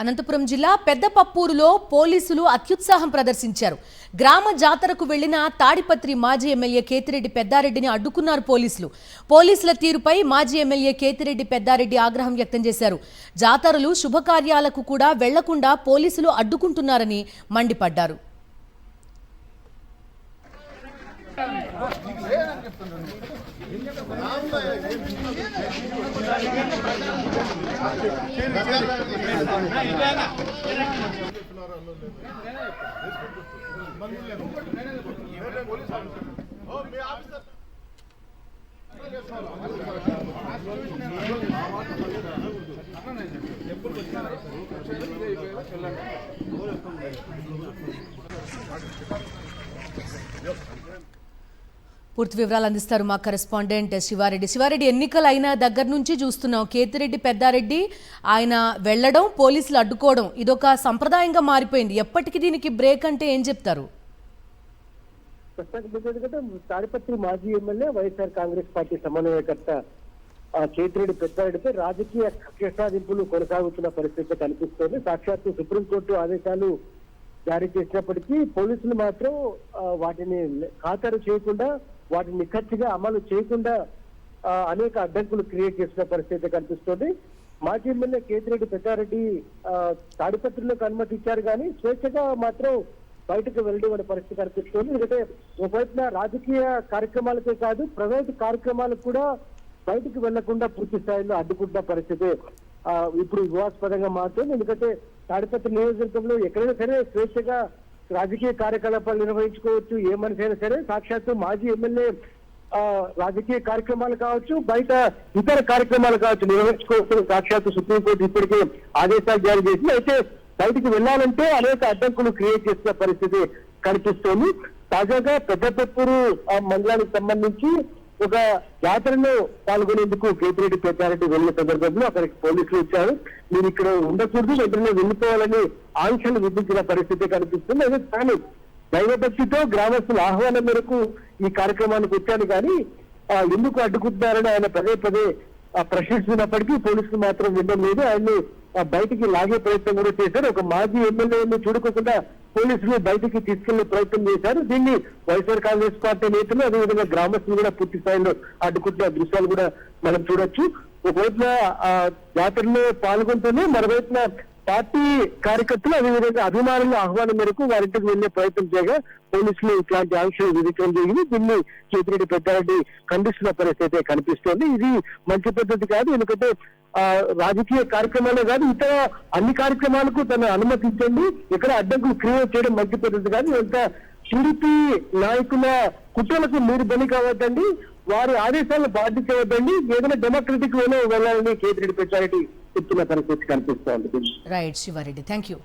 అనంతపురం జిల్లా పెద్దపప్పూరులో పోలీసులు అత్యుత్సాహం ప్రదర్శించారు. గ్రామ జాతరకు వెళ్లిన తాడిపత్రి మాజీ ఎమ్మెల్యే కేతిరెడ్డి పెద్దారెడ్డిని అడ్డుకున్నారు పోలీసులు. పోలీసుల తీరుపై మాజీ ఎమ్మెల్యే కేతిరెడ్డి పెద్దారెడ్డి ఆగ్రహం వ్యక్తం చేశారు. జాతరలు శుభకార్యాలకు కూడా వెళ్లకుండా పోలీసులు అడ్డుకుంటున్నారని మండిపడ్డారు. పూర్తి వివరాలు అందిస్తారు మా కరెస్పాండెంట్ శివారెడ్డి. శివారెడ్డి, ఎన్నికలు అయిన దగ్గర నుంచి చూస్తున్నాం కేతిరెడ్డి పెద్దారెడ్డి ఆయన వెళ్లడం, పోలీసులు అడ్డుకోవడం ఇదొక సంప్రదాయంగా మారిపోయింది. ఎప్పటికీ దీనికి బ్రేక్ అంటే ఏం చెప్తారు? తాడిపత్రి మాజీ ఎమ్మెల్యే వైఎస్ఆర్ కాంగ్రెస్ పార్టీ సమన్వయకర్త కేతిరెడ్డి పెద్దారెడ్డిపై రాజకీయ కక్ష సాధింపులు కొనసాగుతున్న పరిస్థితి కనిపిస్తోంది. సాక్షాత్తు సుప్రీంకోర్టు ఆదేశాలు జారీ చేసినప్పటికీ పోలీసులు మాత్రం వాటిని ఖాతరు చేయకుండా, వాటిని నిఖచ్చిగా అమలు చేయకుండా అనేక అడ్డంకులు క్రియేట్ చేసిన పరిస్థితి కనిపిస్తోంది. మాజీ ఎమ్మెల్యే కేతిరెడ్డి పెద్దారెడ్డి తాడిపత్రిలోకి అనుమతి ఇచ్చారు కానీ స్వేచ్ఛగా మాత్రం బయటకు వెళ్ళడం అనే పరిస్థితి కనిపిస్తోంది. ఎందుకంటే ఒకవైపున రాజకీయ కార్యక్రమాలకే కాదు, ప్రైవేట్ కార్యక్రమాలకు కూడా బయటకు వెళ్లకుండా పూర్తి స్థాయిలో అడ్డుకుంటున్న పరిస్థితి ఇప్పుడు వివాదాస్పదంగా మారుతుంది. ఎందుకంటే తాడిపత్రి నియోజకవర్గంలో ఎక్కడైనా సరే స్వేచ్ఛగా రాజకీయ కార్యకలాపాలు నిర్వహించుకోవచ్చు. ఏ మనిషి అయినా సరే సాక్షాత్తు మాజీ ఎమ్మెల్యే రాజకీయ కార్యక్రమాలు కావచ్చు, బయట ఇతర కార్యక్రమాలు కావచ్చు నిర్వహించుకోవచ్చు. సాక్షాత్తు సుప్రీంకోర్టు ఇప్పటికే ఆదేశాలు జారీ చేసింది. అయితే బయటికి వెళ్లాలంటే అనేక అడ్డంకులు క్రియేట్ చేసిన పరిస్థితి కనిపిస్తోంది. తాజాగా పెద్దపప్పూరు మండలానికి సంబంధించి ఒక జాతరలో పాల్గొనేందుకు కేతిరెడ్డి పెద్దారెడ్డి వెళ్లిన సందర్భంలో అక్కడికి పోలీసులు వచ్చారు. మీరు ఇక్కడ ఉండకూడదు, వెంటనే వెళ్ళిపోవాలని ఆంక్షలు విధించిన పరిస్థితి కనిపిస్తుంది. అదే కానీ దైవభక్తితో గ్రామస్తుల ఆహ్వానం మేరకు ఈ కార్యక్రమానికి వచ్చాను కానీ ఎందుకు అడ్డుకుంటున్నారని ఆయన పదే పదే ప్రశ్నిస్తున్నప్పటికీ పోలీసులు మాత్రం వినడం లేదు. ఆయన్ని బయటికి లాగే ప్రయత్నం కూడా చేశారు. ఒక మాజీ ఎమ్మెల్యేని చూడుకోకుండా పోలీసులు బయటికి తీసుకెళ్లే ప్రయత్నం చేశారు. దీన్ని వైఎస్ఆర్ కాంగ్రెస్ పార్టీ నేతలు అదేవిధంగా గ్రామస్తులు కూడా పూర్తి స్థాయిలో అడ్డుకుంటున్న దృశ్యాలు కూడా మనం చూడొచ్చు. ఒకవైపున జాతరలో పాల్గొంటూనే మరోవైపున పార్టీ కార్యకర్తలు అదేవిధంగా అభిమానుల ఆహ్వానం మేరకు వారింటికి వెళ్లే ప్రయత్నం చేయగా పోలీసులు ఇట్లాంటి ఆంక్షలు విధించడం జరిగింది. దీన్ని కేతిరెడ్డి పెద్దారెడ్డి ఖండిస్తున్న పరిస్థితి కనిపిస్తోంది. ఇది మంచి పద్ధతి కాదు. ఎందుకంటే రాజకీయ కార్యక్రమాలే కాదు, ఇతర అన్ని కార్యక్రమాలకు తన అనుమతి ఇచ్చండి, ఇక్కడ అడ్డంకులు క్రియేట్ చేయడం మంచి పద్ధతి కాదు. ఇంకా టీడీపీ నాయకుల కుట్రలకు మీరు బలి కావద్దండి, వారి ఆదేశాలను పాటించవద్దండి, ఏదైనా డెమోక్రటిక్ వేలో వెళ్ళాలని కేతిరెడ్డి పెద్దారెడ్డి చెప్తున్న పరిస్థితి కనిపిస్తోంది. Right Shivareddy, thank you.